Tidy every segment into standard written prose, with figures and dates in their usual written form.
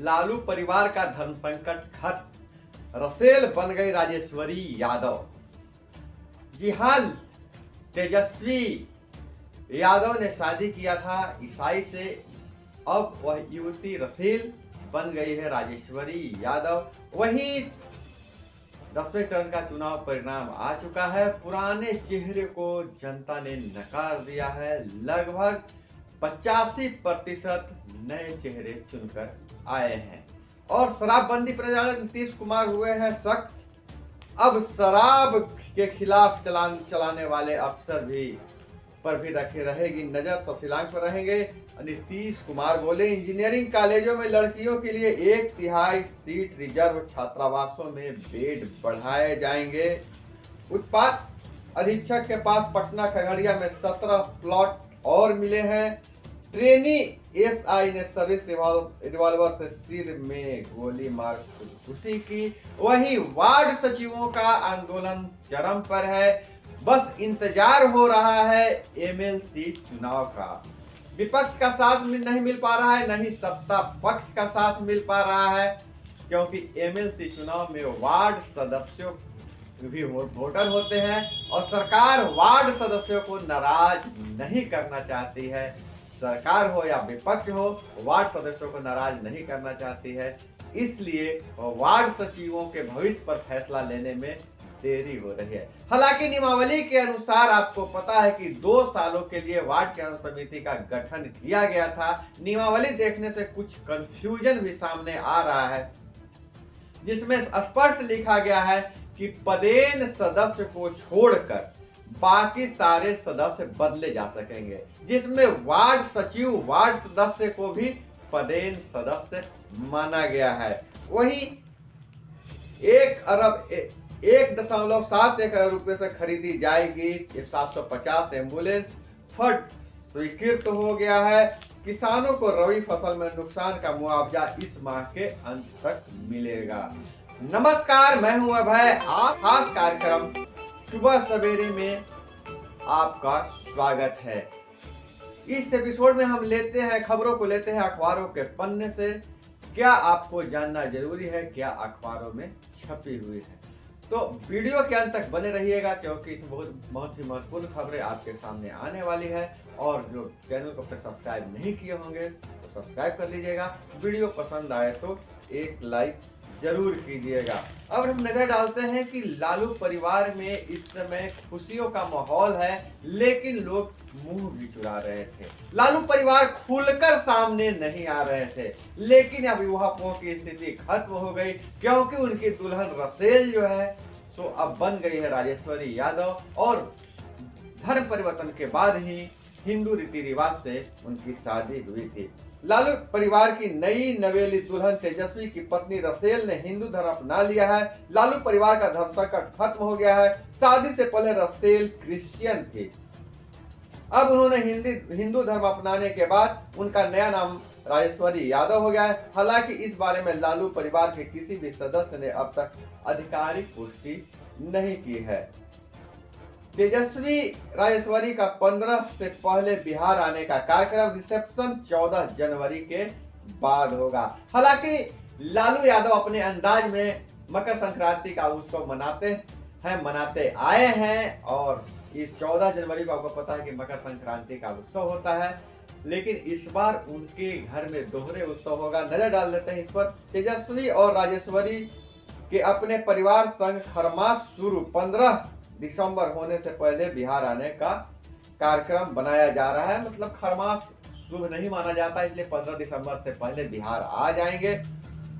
लालू परिवार का धर्म संकट खत्म, रसेल बन गई राजेश्वरी यादव। जी हां, तेजस्वी यादव ने शादी किया था ईसाई से, अब वह युवती रसेल बन गई है राजेश्वरी यादव। वहीं 10वें चरण का चुनाव परिणाम आ चुका है। पुराने चेहरे को जनता ने नकार दिया है। लगभग 85% नए चेहरे चुनकर आए हैं और शराबबंदी पर नीतीश कुमार हुए हैं सख्त। अब शराब के खिलाफ चलाने वाले अफसर पर भी रहेगी नजर, सब शिलांग पर रहेंगे। नीतीश कुमार बोले, इंजीनियरिंग कॉलेजों में लड़कियों के लिए 1/3 सीट रिजर्व, छात्रावासों में बेड बढ़ाए जाएंगे। उत्पाद अधीक्षक के पास पटना खगड़िया में 17 प्लॉट और मिले हैं। ट्रेनी एसआई ने सर्विस रिवॉल्वर से सिर में गोली मार खुदकुशी की। वहीं वार्ड सचिवों का आंदोलन चरम पर है, बस इंतजार हो रहा है एमएलसी चुनाव का। विपक्ष का साथ नहीं मिल पा रहा है, नहीं सत्ता पक्ष का साथ मिल पा रहा है, क्योंकि एमएलसी चुनाव में वार्ड सदस्यों भी वोटर होते हैं और सरकार वार्ड सदस्यों को नाराज नहीं करना चाहती है। सरकार हो या विपक्ष हो, वार्ड सदस्यों को नाराज नहीं करना चाहती है, इसलिए वार्ड सचिवों के भविष्य पर फैसला लेने में देरी हो रही है। हालांकि नियमावली के अनुसार आपको पता है कि 2 सालों के लिए वार्ड कल्याण समिति का गठन किया गया था। नियमावली देखने से कुछ कंफ्यूजन भी सामने आ रहा है, जिसमें स्पष्ट लिखा गया है कि पदेन सदस्य को छोड़कर बाकी सारे सदस्य बदले जा सकेंगे, जिसमें वार्ड सचिव वार्ड सदस्य को भी पदेन सदस्य माना गया है। वही 1.71 अरब रुपए से खरीदी जाएगी। 750 एम्बुलेंस फंड स्वीकृत हो गया है। किसानों को रबी फसल में नुकसान का मुआवजा इस माह के अंत तक मिलेगा। नमस्कार, मैं हूं अभय। आप खास कार्यक्रम सुबह सवेरे में आपका स्वागत है। इस एपिसोड में हम लेते हैं खबरों को लेते हैं अखबारों के पन्ने से। क्या आपको जानना जरूरी है, क्या अखबारों में छपी हुई है, तो वीडियो के अंत तक बने रहिएगा, क्योंकि इसमें बहुत ही महत्वपूर्ण खबरें आपके सामने आने वाली है। और जो चैनल को सब्सक्राइब नहीं किए होंगे तो सब्सक्राइब कर लीजिएगा। वीडियो पसंद आए तो एक लाइक जरूर कीजिएगा। अब हम नजर डालते हैं कि लालू परिवार में इस समय खुशियों का माहौल है, लेकिन लोग मुंह भी चुरा रहे थे। लालू परिवार खुलकर सामने नहीं आ रहे थे, लेकिन अब ऊहापोह की स्थिति खत्म हो गई, क्योंकि उनकी दुल्हन रसेल जो है सो अब बन गई है राजेश्वरी यादव। और धर्म परिवर्तन के बाद ही हिंदू रीति रिवाज से उनकी शादी हुई थी। लालू परिवार की नई नवेली दुल्हन तेजस्वी की पत्नी रसेल ने हिंदू धर्म अपना लिया है। लालू परिवार का धर्म संकट खत्म हो गया है। शादी से पहले रसेल क्रिश्चियन थी, अब उन्होंने हिंदू धर्म अपनाने के बाद उनका नया नाम राजेश्वरी यादव हो गया है। हालांकि इस बारे में लालू परिवार के किसी भी सदस्य ने अब तक आधिकारिक पुष्टि नहीं की है। तेजस्वी राजेश्वरी का 15 से पहले बिहार आने का कार्यक्रम रिसेप्शन 14 जनवरी के बाद होगा। हालांकि लालू यादव अपने अंदाज में मकर संक्रांति का उत्सव मनाते आए हैं, और इस 14 जनवरी को आपको पता है कि मकर संक्रांति का उत्सव होता है, लेकिन इस बार उनके घर में दोहरे उत्सव होगा। नजर डाल देते हैं इस पर। तेजस्वी और राजेश्वरी के अपने परिवार संग खरमास शुरू 15 दिसंबर होने से पहले बिहार आने का कार्यक्रम बनाया जा रहा है। मतलब खरमास शुभ नहीं माना जाता, इसलिए 15 दिसंबर से पहले बिहार आ जाएंगे।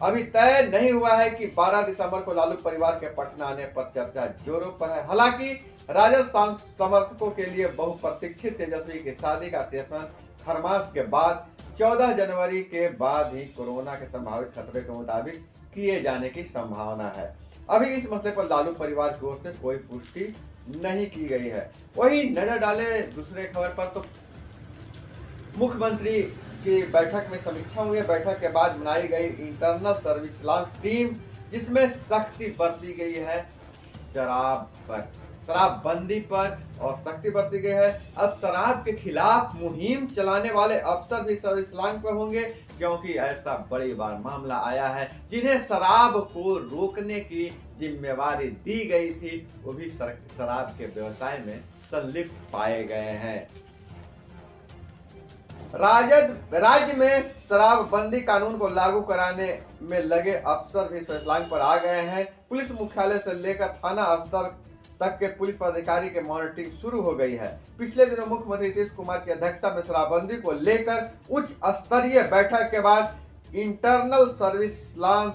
अभी तय नहीं हुआ है कि 12 दिसंबर को लालू परिवार के पटना आने पर चर्चा जोरों पर है। हालांकि राजद समर्थकों के लिए बहुप्रतीक्षित तेजस्वी की शादी का सेशन खरमास के बाद 14 जनवरी के बाद ही कोरोना के संभावित खतरे के मुताबिक किए जाने की संभावना है। अभी इस मसले पर लालू परिवार की ओर से कोई पुष्टि नहीं की गई है। वही नजर डाले दूसरे खबर पर, तो मुख्यमंत्री की बैठक में समीक्षा हुई। बैठक के बाद बनाई गई इंटरनल सर्विलांस टीम, जिसमें सख्ती बरती गई है शराब पर। शराबबंदी पर और सख्ती बरती गई है। अब शराब के खिलाफ मुहिम चलाने वाले अफसर भी सर्विस लाइन पर होंगे, क्योंकि ऐसा बड़ी बार मामला आया है जिन्हें शराब को रोकने की जिम्मेवारी दी गई थी, वो भी शराब के व्यवसाय में संलिप्त पाए गए हैं। राज्य में शराबबंदी कानून को लागू कराने में लगे अफसर भी सर्विस लाइन पर आ गए हैं। पुलिस मुख्यालय से लेकर थाना स्तर तक के पुलिस पदाधिकारी के मॉनिटरिंग शुरू हो गई है। पिछले दिनों मुख्यमंत्री नीतीश कुमार की अध्यक्षता में शराबबंदी को लेकर उच्च स्तरीय बैठक के बाद इंटरनल सर्विस लाइन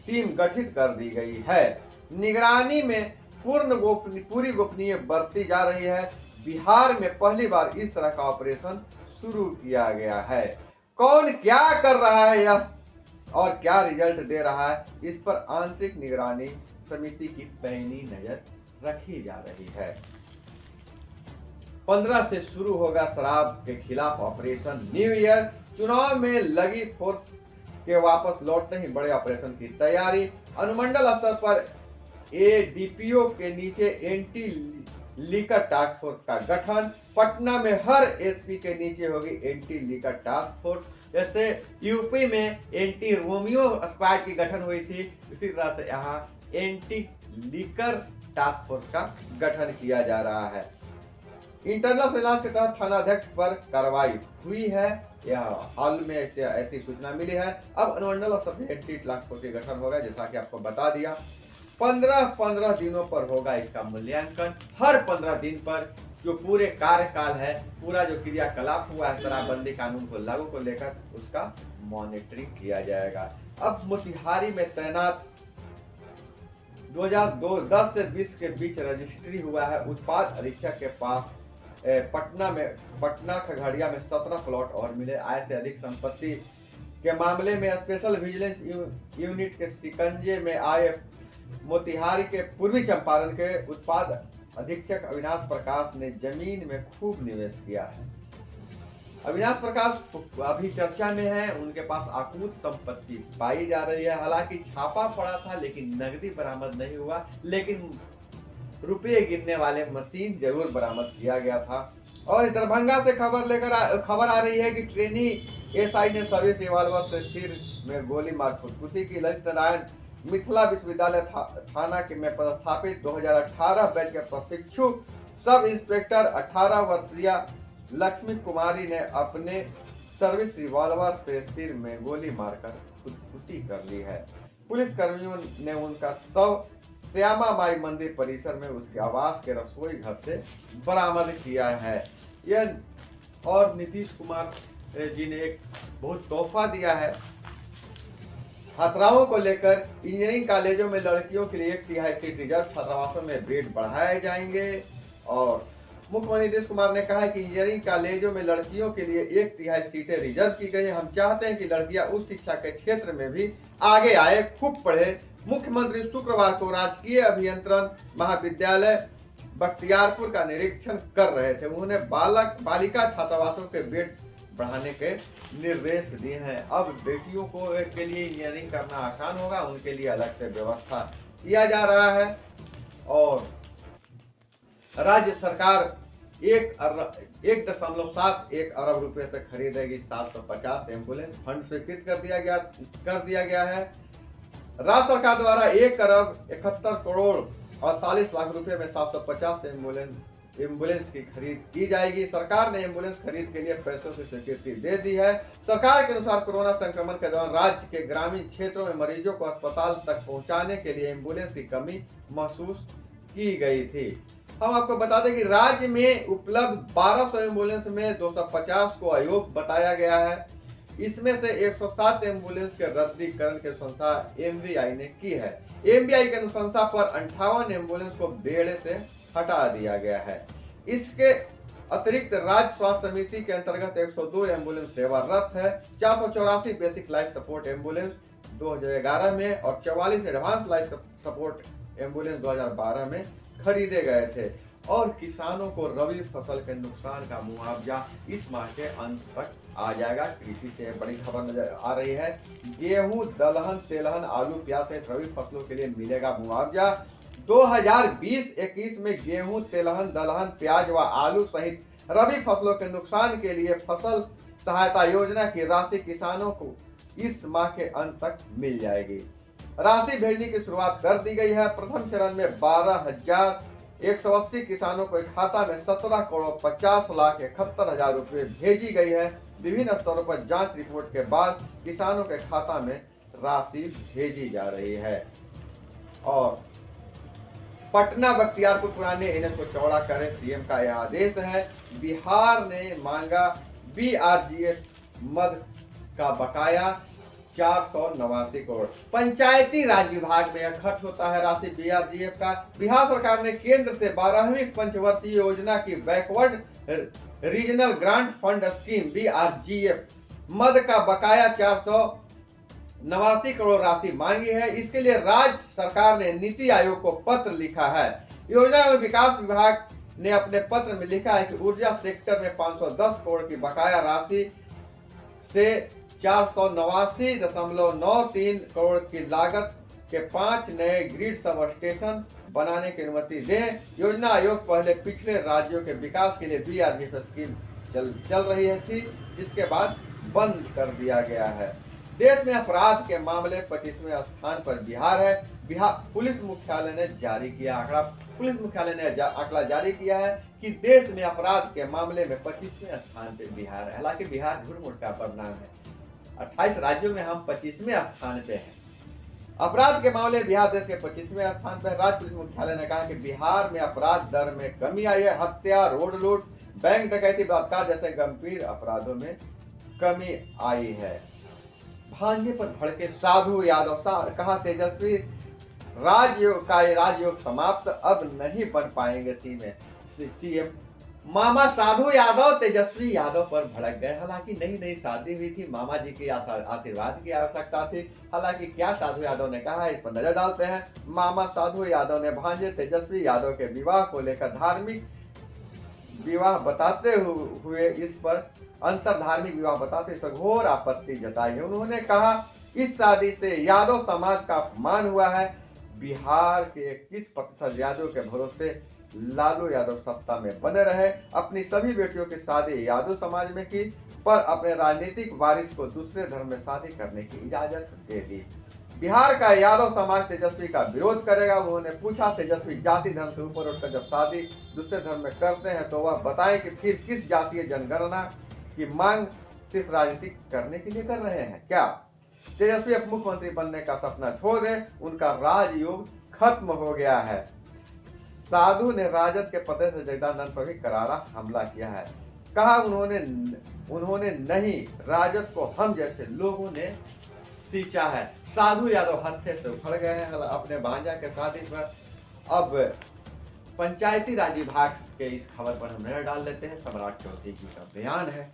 टीम गठित कर दी गई है। निगरानी में पूरी गोपनीय बरती जा रही है। बिहार में पहली बार इस तरह का ऑपरेशन शुरू किया गया है। कौन क्या कर रहा है यह और क्या रिजल्ट दे रहा है, इस पर आंतरिक निगरानी समिति की पैनी नजर रखी जा रही है। 15 से शुरू होगा शराब के खिलाफ ऑपरेशन न्यू ईयर। चुनाव में लगी फोर्स के वापस लौटने ही बड़े ऑपरेशन की तैयारी। अनुमंडल स्तर पर एडीपीओ के नीचे एंटी लीकर टास्क फोर्स का गठन। पटना में हर एसपी के नीचे होगी एंटी लीकर टास्क फोर्स। जैसे यूपी में एंटी रोमियो स्क्वाड की गठन हुई थी, इसी तरह से यहाँ एंटी लीकर टास्क फोर्स का गठन किया जा रहा है। इंटरनल सर्विलांस के तहत थानाध्यक्ष पर कार्रवाई हुई है, यह हाल में ऐसी सूचना मिली है। अब अनुमंडल स्तर पर एंटी टास्क फोर्स का गठन होगा, जैसा कि आपको बता दिया। 15 दिनों पर होगा इसका मूल्यांकन। हर 15 दिन पर जो पूरे कार्यकाल है, पूरा जो क्रियाकलाप हुआ है शराबबंदी कानून को लागू को लेकर, उसका मॉनिटरिंग किया जाएगा। अब मोतिहारी में तैनात 2010 से 20 के बीच रजिस्ट्री हुआ है उत्पाद अधीक्षक के पास। पटना खगड़िया में 17 प्लॉट और मिले। आय से अधिक संपत्ति के मामले में स्पेशल विजिलेंस यूनिट के शिकंजे में आए मोतिहारी के पूर्वी चंपारण के उत्पाद अधीक्षक अविनाश प्रकाश ने जमीन में खूब निवेश किया है। अविनाश प्रकाश अभी चर्चा में है, उनके पास अकूत संपत्ति पाई जा रही है। हालांकि छापा पड़ा था लेकिन नकदी बरामद नहीं हुआ, लेकिन रुपये गिनने वाले मशीन जरूर बरामद किया गया था। और दरभंगा से खबर आ रही है कि ट्रेनी एसआई ने सर्विस रिवॉल्वर से सिर में गोली मार खुदकुशी की। ललित नारायण मिथिला विश्वविद्यालय थाना के में पदस्थापित 2018 बैच के प्रशिक्षु सब इंस्पेक्टर 18 वर्षीय लक्ष्मी कुमारी ने अपने सर्विस रिवॉल्वर से सिर में गोली मारकर खुदकुशी कर ली है। पुलिस कर्मियों ने उनका शव श्यामा माई मंदिर परिसर में उसके आवास के रसोई घर से बरामद किया है। यह और नीतीश कुमार जी ने एक बहुत तोहफा दिया है। छात्राओं को लेकर इंजीनियरिंग कॉलेजों में लड़कियों के लिए 1/3 सीट रिजर्व, छात्रावासों में बेड बढ़ाए जाएंगे। और मुख्यमंत्री नीतीश कुमार ने कहा है कि इंजीनियरिंग कॉलेजों में लड़कियों के लिए 1/3 सीटें रिजर्व की गई है। हम चाहते हैं कि लड़कियां उस शिक्षा के क्षेत्र में भी आगे आए, खूब पढ़े। मुख्यमंत्री शुक्रवार को राजकीय अभियंत्रण महाविद्यालय बख्तियारपुर का निरीक्षण कर रहे थे। उन्होंने बालिका छात्रावासों के बेड बढ़ाने के निर्देश दिए हैं। अब बेटियों को के लिए इंजीनियरिंग करना आसान होगा, उनके लिए अलग से व्यवस्था किया जा रहा है। और राज्य सरकार 1.71 अरब रुपए से खरीदेगी 750 एम्बुलेंस। फंड स्वीकृत कर दिया गया है। राज्य सरकार द्वारा 1,71 करोड़ 48 लाख रुपए में 750 एम्बुलेंस की खरीद की जाएगी। सरकार ने एम्बुलेंस खरीद के लिए पैसों की स्वीकृति दे दी है। सरकार के अनुसार कोरोना संक्रमण के दौरान राज्य के ग्रामीण क्षेत्रों में मरीजों को अस्पताल तक पहुंचाने के लिए एम्बुलेंस की कमी महसूस की गई थी। हम आपको बता दें कि राज्य में उपलब्ध 1200 एम्बुलेंस में 250 को अयोग्य बताया गया है। इसमें से 107 एम्बुलेंस के रद्दीकरण की अनुशंसा एमवीआई ने की है। एमवीआई की अनुशंसा पर 58 एम्बुलेंस को बेड़े से हटा दिया गया है। इसके अतिरिक्त राज्य स्वास्थ्य समिति के अंतर्गत 102 एम्बुलेंस सेवारत है। 484 बेसिक लाइफ सपोर्ट एम्बुलेंस 2011 में और 44 एडवांस लाइफ सपोर्ट एम्बुलेंस 2012 में खरीदे गए थे। और किसानों को रबी फसल के नुकसान का मुआवजा इस माह के अंत तक आ जाएगा। कृषि से बड़ी खबर नजर आ रही है। गेहूं, दलहन, तेलहन, आलू, प्याज सहित रबी फसलों के लिए मिलेगा मुआवजा। 2020-21 में गेहूं, तिलहन, दलहन, प्याज व आलू सहित रबी फसलों के नुकसान के लिए फसल सहायता योजना की राशि किसानों को इस माह के अंत तक मिल जाएगी। राशि भेजने की शुरुआत कर दी गई है। प्रथम चरण में 12,180 किसानों को खाता में 17,50,71,000 रुपये भेजी गई है। विभिन्न स्तरों पर जांच रिपोर्ट के बाद किसानों के खाता में राशि भेजी जा रही है। और पटना बख्तियारपुर पुराने एनएच को चौड़ा करे, सीएम का यह आदेश है। बिहार ने मांगा बीआरजीएफ मद का बकाया 489 करोड़। पंचायती राज विभाग में यह खर्च होता है राशि बीआरजीएफ का। बिहार सरकार ने केंद्र से 12वीं पंचवर्षीय योजना की backward regional grant fund scheme BRGF मद का बकाया 489 करोड़ राशि मांगी है। इसके लिए राज्य सरकार ने नीति आयोग को पत्र लिखा है। योजना एवं विकास विभाग ने अपने पत्र में लिखा है कि ऊर्जा सेक्टर में 510 करोड़ की बकाया राशि से 489.93 करोड़ की लागत के 5 नए ग्रिड सब स्टेशन बनाने की अनुमति दें। योजना आयोग पहले पिछले राज्यों के विकास के लिए बीआरजीएफ स्कीम चल रही थी, जिसके बाद बंद कर दिया गया है। देश में अपराध के मामले 25वें स्थान पर बिहार है। बिहार पुलिस मुख्यालय ने जारी किया आंकड़ा। पुलिस मुख्यालय ने आंकड़ा जारी किया है कि देश में अपराध के मामले में 25वें स्थान पर बिहार है। हालांकि बिहार झूठ मूठ का बदनाम है। 28 राज्यों में हम 25वें स्थान पे हैं। अपराध के मामले बिहार देश के 25वें स्थान पर। राज्य पुलिस मुख्यालय ने कहा कि बिहार में अपराध दर में कमी आई है। हत्या, रोड लूट, बैंक डकैती, बलात्कार जैसे गंभीर अपराधों में कमी आई है। भांजे पर भड़के साधु यादव, कहा तेजस्वी राजयोग समाप्त, अब नहीं बन पाएंगे सीएम। मामा साधु यादव तेजस्वी यादव पर भड़क गए। हालांकि नई शादी हुई थी, मामा जी के आशीर्वाद की आवश्यकता थी। हालांकि क्या साधु यादव ने कहा है, इस पर नजर डालते हैं। मामा साधु यादव ने भांजे तेजस्वी यादव के विवाह को लेकर धार्मिक विवाह बताते हुए इस पर अंतरधार्मिक विवाह बताते इस पर घोर आपत्ति जताई है। उन्होंने कहा इस शादी से यादव समाज का अपमान हुआ है। बिहार के 21% यादव के भरोसे लालू यादव सत्ता में बने रहे। अपनी सभी बेटियों की शादी यादव समाज में की, पर अपने राजनीतिक वारिस को दूसरे धर्म में शादी करने की इजाजत दे दी। बिहार का यादव समाज तेजस्वी का विरोध करेगा। उन्होंने पूछा तेजस्वी जाति धर्म से ऊपर उठकर जब शादी दूसरे धर्म में करते हैं तो वह बताएं कि फिर किस जातीय जनगणना की मांग सिर्फ राजनीति करने के लिए कर रहे हैं क्या? तेजस्वी अब मुख्यमंत्री बनने का सपना छोड़ दें, उनका राजयोग खत्म हो गया है। साधु ने राजद के प्रदेश जगदानंद पर भी करारा हमला किया है। कहा उन्होंने नहीं, राजद को हम जैसे लोगों ने सींचा है। साधु यादव हत्थे से उखड़ गए हैं अपने भांजा के शादी पर। अब पंचायती राज विभाग के इस खबर पर हम नजर डाल लेते हैं। सम्राट चौधरी जी का बयान है।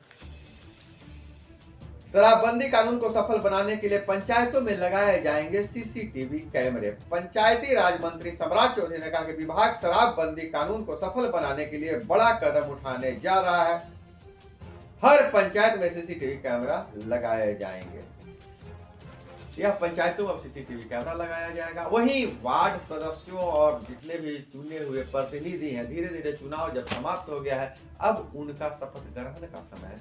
शराबबंदी कानून को सफल बनाने के लिए पंचायतों में लगाए जाएंगे सीसीटीवी कैमरे। पंचायती राज मंत्री सम्राट चौधरी ने कहा कि विभाग शराबबंदी कानून को सफल बनाने के लिए बड़ा कदम उठाने जा रहा है। हर पंचायत में सीसीटीवी कैमरा लगाए जाएंगे। यह पंचायतों में सीसीटीवी कैमरा लगाया जाएगा। वहीं वार्ड सदस्यों और जितने भी चुने हुए प्रतिनिधि हैं, धीरे धीरे चुनाव जब समाप्त हो गया है, अब उनका शपथ ग्रहण का समय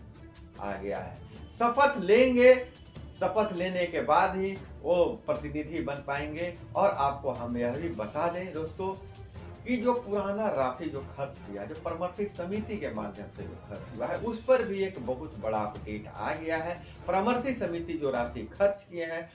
आ गया है। शपथ लेंगे, शपथ लेने के बाद ही वो प्रतिनिधि बन पाएंगे। और आपको हम यह भी बता दें दोस्तों कि जो पुराना राशि जो खर्च किया, जो परामर्शी समिति के माध्यम से जो खर्च हुआ है, उस पर भी एक बहुत बड़ा अपडेट आ गया है। परामर्शी समिति जो राशि खर्च किए हैं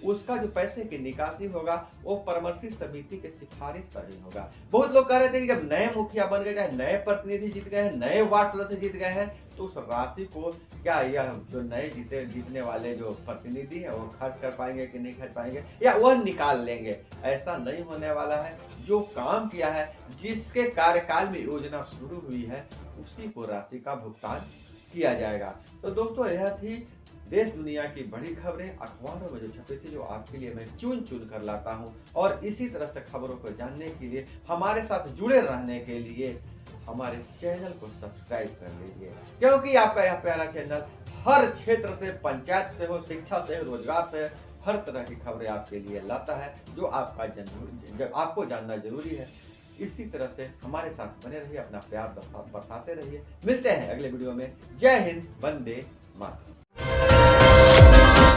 उसका जो पैसे की निकासी होगा वो परामर्शी समिति के सिफारिश पर ही होगा। बहुत लोग कह रहे थे कि जब नए मुखिया बन गए, चाहे नए प्रतिनिधि जीत गए हैं, नए वार्ड सदस्य जीत गए हैं, तो उस राशि को क्या यह जो नए जीतने वाले जो प्रतिनिधि है वो खर्च कर पाएंगे कि नहीं खर्च पाएंगे, या वह निकाल लेंगे? ऐसा नहीं होने वाला है। जो काम किया है, जिसके कार्यकाल में योजना शुरू हुई है, उसी को राशि का भुगतान किया जाएगा। तो दोस्तों यह थी देश दुनिया की बड़ी खबरें अखबारों में जो छपी थी, जो आपके लिए मैं चुन कर लाता हूं। और इसी तरह से खबरों को जानने के लिए, हमारे साथ जुड़े रहने के लिए हमारे चैनल को सब्सक्राइब कर लीजिए, क्योंकि आपका यह प्यारा चैनल हर क्षेत्र से, पंचायत से हो, शिक्षा से, रोजगार से, हर तरह की खबरें आपके लिए लाता है जो आपको जानना जरूरी है। इसी तरह से हमारे साथ बने रहिए, अपना प्यार बरसाते रहिए। मिलते हैं अगले वीडियो में। जय हिंद, वंदे मातरम।